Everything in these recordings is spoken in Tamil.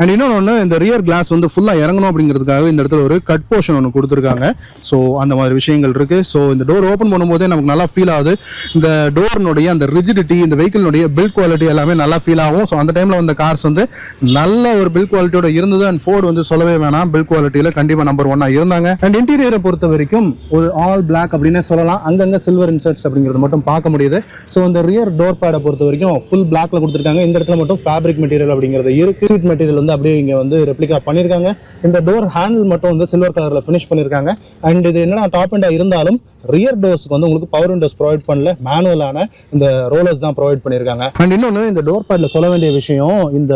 அண்ட் இன்னொன்று இந்த ரியர் கிளாஸ் வந்து ஃபுல்லாக இறங்கணும் அப்படிங்கிறதுக்காக இந்த இடத்துல ஒரு கட் போர்ஷன் ஒன்று கொடுத்துருக்காங்க. ஸோ அந்த மாதிரி விஷயங்கள் இருக்குது. ஸோ இந்த டோர் ஓப்பன் பண்ணும்போதே நமக்கு நல்லா ஃபீல் ஆகுது. இந்த டோர்னுடைய அந்த ரிஜிடிட்டி, இந்த வெஹிக்கிளுடைய பில்ட் குவாலிட்டி எல்லாமே நல்லா ஃபீல் ஆகும். ஸோ அந்த டைமில் வந்த கார்ஸ் வந்து நல்ல ஒரு பில்ட் குவாலிட்டியோட இருந்தது. அண்ட் ஃபோர்டு வந்து சொல்லவே வேணாம், பில்ட் குவாலிட்டியில் கண்டிப்பாக நம்பர் 1 இருந்தாங்க. அண்ட் இன்டீரியரை பொறுத்த வரைக்கும் ஒரு ஆல் பிளாக் அப்படின்னே சொல்லலாம். அங்கங்கே சில்வர் இன்சர்ட்ஸ் அப்படிங்கிறது மட்டும் பார்க்க முடியுது. ஸோ இந்த ரியர் டோர் பேடை பொறுத்த வரைக்கும் ஃபுல் பிளாக்ல கொடுத்துருக்காங்க. இந்த இடத்துல மட்டும் ஃபேப்ரிக் மெட்டீரியல் அப்படிங்கிறது இருக்கு. சீட் மெட்டீரியல் வந்து அப்படியே இங்கே வந்து ரெப்ளிகா பண்ணியிருக்காங்க. இந்த டோர் ஹேண்டில் மட்டும் வந்து சில்வர் கலரில் ஃபினிஷ் பண்ணியிருக்காங்க. அண்ட் இது என்னன்னா டாப் அண்டாக இருந்தாலும் ரியர் டோர்ஸ்க்கு வந்து உங்களுக்கு பவர் விண்டோஸ் ப்ரொவைட் பண்ணல, மேனுவலான இந்த ரோலர்ஸ் தான் ப்ரொவைட் பண்ணியிருக்காங்க. அண்ட் இன்னொன்று இந்த டோர் பேட்ல சொல்ல வேண்டிய விஷயம், இந்த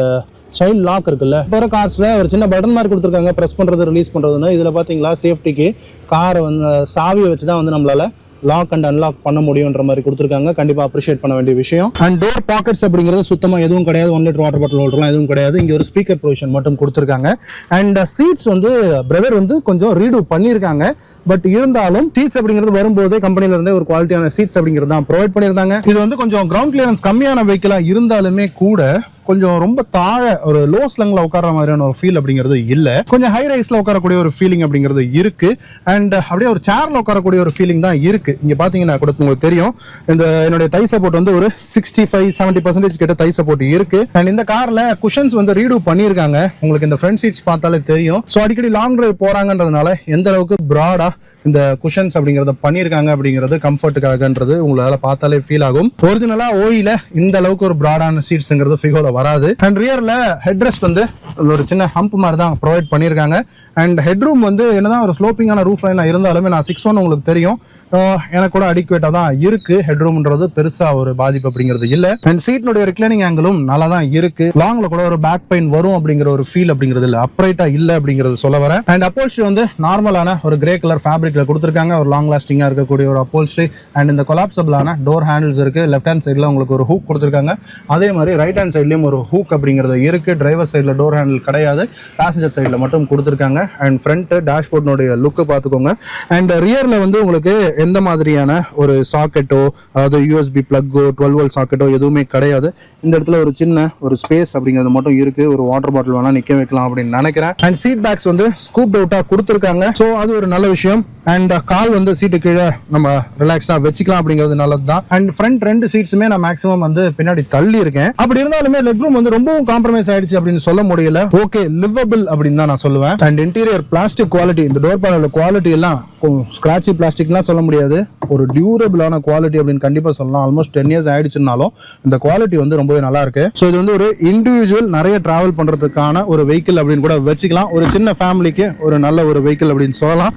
சைல்ட் லாக் இருக்குல்ல, இப்போ கார்ஸ்ல ஒரு சின்ன பட்டன் மாதிரி கொடுத்துருக்காங்க, ப்ரெஸ் பண்ணுறது ரிலீஸ் பண்ணுறதுன்னு. இதில் பார்த்தீங்களா சேஃப்டிக்கு காரை வந்து சாவியை வச்சு தான் வந்து நம்மளால லாக் அண்ட் அன்லாக் பண்ண முடியுன்ற மாதிரி கொடுத்துருக்காங்க. கண்டிப்பாக அப்ரிஷியேட் பண்ண வேண்டிய விஷயம். அண்ட் டோர் பாக்கெட்ஸ் அப்படிங்கிறது சுத்தமாக எதுவும் கிடையாது. 1 லிட்டர் வாட்டர் பாட்டில் ஹோல்டர்லாம் எதுவும் கிடையாது. இங்கே ஒரு ஸ்பீக்கர் ப்ரொவிஷன் மட்டும் கொடுத்துருக்காங்க. அண்ட் சீட்ஸ் வந்து பிரதர் வந்து கொஞ்சம் ரீடூ பண்ணியிருக்காங்க. பட் இருந்தாலும் சீட்ஸ் அப்படிங்கிறது வரும்போதே கம்பெனில இருந்தே ஒரு குவாலிட்டியான சீட்ஸ் அப்படிங்கிறது தான் ப்ரொவைட் பண்ணியிருந்தாங்க. இது வந்து கொஞ்சம் கிரவுண்ட் கிளியரன்ஸ் கம்மியான வெஹிக்கிளாக இருந்தாலுமே கூட கொஞ்சம் ரொம்ப தாழ ஒரு லோ ஸ்லங்ல உட்கார மாதிரியான ஒரு ஃபீல் அப்படிங்கிறது இல்ல. கொஞ்சம் ஹை ரைஸ்ல உட்காரக்கூடிய ஒரு ஃபீலிங் அப்படிங்கிறது இருக்கு. அண்ட் அப்படியே ஒரு சேர்ல உட்காரக்கூடிய ஒரு ஃபீலிங் தான் இருக்கு. இங்க பாத்தீங்கன்னா கூட உங்களுக்கு தெரியும், இந்த என்னுடைய தை சப்போர்ட் வந்து ஒரு 65-70% கிட்ட தை சப்போர்ட் இருக்கு. அண்ட் இந்த கார்ல குஷன்ஸ் வந்து ரீடூ பண்ணியிருக்காங்க. உங்களுக்கு இந்த ஃப்ரண்ட் சீட்ஸ் பார்த்தாலே தெரியும். ஸோ அடிக்கடி லாங் டிரைவ் போறாங்கன்றதுனால எந்த அளவுக்கு ப்ராடா இந்த குஷன்ஸ் அப்படிங்கறத பண்ணியிருக்காங்க அப்படிங்கிறது கம்ஃபர்ட்டுக்காகன்றது உங்களால பார்த்தாலே ஃபீல் ஆகும். ஒரிஜினலா ஓயில இந்த அளவுக்கு ஒரு ப்ராடான சீட்ஸ்ங்கிறது ஃபிகோல வராது. அண்ட் ரியர்ல ஹெட்ரெஸ்ட் வந்து ஒரு சின்ன ஹம்ப் மாதிரி தான் ப்ரொவைட் பண்ணியிருக்காங்க. அண்ட் ஹெட்ரூம் வந்து என்னதான் ஒரு ஸ்லோப்பிங்கான ரூஃப் லைனா இருந்தாலுமே நான் 6'1" உங்களுக்கு தெரியும், எனக்கு கூட அடிக்குவேட்டா தான் இருக்கு. ஹெட்ரூம்ன்றது பெருசா ஒரு பாதிப்பு அப்படிங்கிறது இல்ல. அண்ட் சீட்னுடைய ரிக்ளைனிங் ஆங்கிளும் நல்லா தான் இருக்கு. லாங்ல கூட ஒரு பேக் பெயின் வரும் அப்படிங்கிற ஒரு ஃபீல் அப்படிங்கிறது இல்ல, அப்ரைட்டா இல்ல அப்படிங்கிறது சொல்ல வரேன். அண்ட் அப்போல்ஸ்ட்ரி வந்து நார்மலான ஒரு கிரே கலர் ஃபேப்ரிக்ல கொடுத்துருக்காங்க. ஒரு லாங் லாஸ்டிங்கா இருக்கக்கூடிய ஒரு அப்போல்ஸ்ட்ரி. அண்ட் இந்த கொலாப்சபிளான டோர் ஹேண்டில்ஸ் இருக்கு. லெஃப்ட் ஹேண்ட் சைட்ல உங்களுக்கு ஒரு ஹூக் கொடுத்துருக்காங்க. அதே மாதிரி ரைட் ஹேண்ட் சைட்லயும் ஒரு ஹூக் அப்படிங்கிறது இருக்கு. டிரைவர் சைட்ல டோர் ஹேண்டில் கிடையாது, பேசஞ்சர் சைட்ல மட்டும் கொடுத்துருக்காங்க. அண்ட் ஃப்ரண்ட் டேஷ்போர்ட்னுடைய லுக்கு பார்த்துக்கோங்க. அண்ட் ரியர்ல வந்து உங்களுக்கு எந்த மாதிரியான ஒரு சாக்கெட்டோ, அதாவது யூஎஸ்பி பிளக்கோ, 12 வோல்ட் சாக்கெட்டோ எதுவுமே கிடையாது. இந்த இடத்துல ஒரு சின்ன ஒரு ஸ்பேஸ் அப்படிங்கிறது மட்டும் இருக்கு. ஒரு வாட்டர் பாட்டில் வேணா நிக்க வைக்கலாம் அப்படின்னு நினைக்கிறேன். அண்ட் சீட் பேக்ஸ் வந்து ஸ்கூப் அவுட்டா கொடுத்துருக்காங்க. ஸோ அது ஒரு நல்ல விஷயம். அண்ட் கால் வந்து சீட்டு கீழே நம்ம ரிலாக்ஸ்டா வச்சுக்கலாம் அப்படிங்கிறது நல்லது தான். அண்ட் ஃப்ரண்ட் 2 சீட்ஸுமே நான் மேக்ஸிமம் வந்து பின்னாடி தள்ளி இருக்கேன். அப்படி இருந்தாலுமே லெக் ரூம் வந்து ரொம்பவும் காம்ப்ரமைஸ் ஆயிடுச்சு அப்படின்னு சொல்ல முடியல. ஓகே, லிவபிள் அப்படின்னு தான் நான் சொல்லுவேன். அண்ட் இன்டீரியர் பிளாஸ்டிக் குவாலிட்டி, இந்த டோர் பேனல் குவாலிட்டி எல்லாம் ஸ்கிராட்சி பிளாஸ்டிக்லாம் சொல்ல முடியாது, ஒரு டியூரபிளான குவாலிட்டி அப்படின்னு கண்டிப்பா சொல்லலாம். ஆல்மோஸ்ட் 10 இயர்ஸ் ஆயிடுச்சுனாலும் இந்த குவாலிட்டி வந்து ரொம்பவே நல்லா இருக்கு. ஸோ இது வந்து ஒரு இண்டிவிஜுவல் நிறைய டிராவல் பண்றதுக்கான ஒரு வெஹிக்கிள் அப்படின்னு கூட வச்சுக்கலாம். ஒரு சின்ன ஃபேமிலிக்கு ஒரு நல்ல ஒரு வெஹிக்கிள் அப்படின்னு சொல்லலாம்.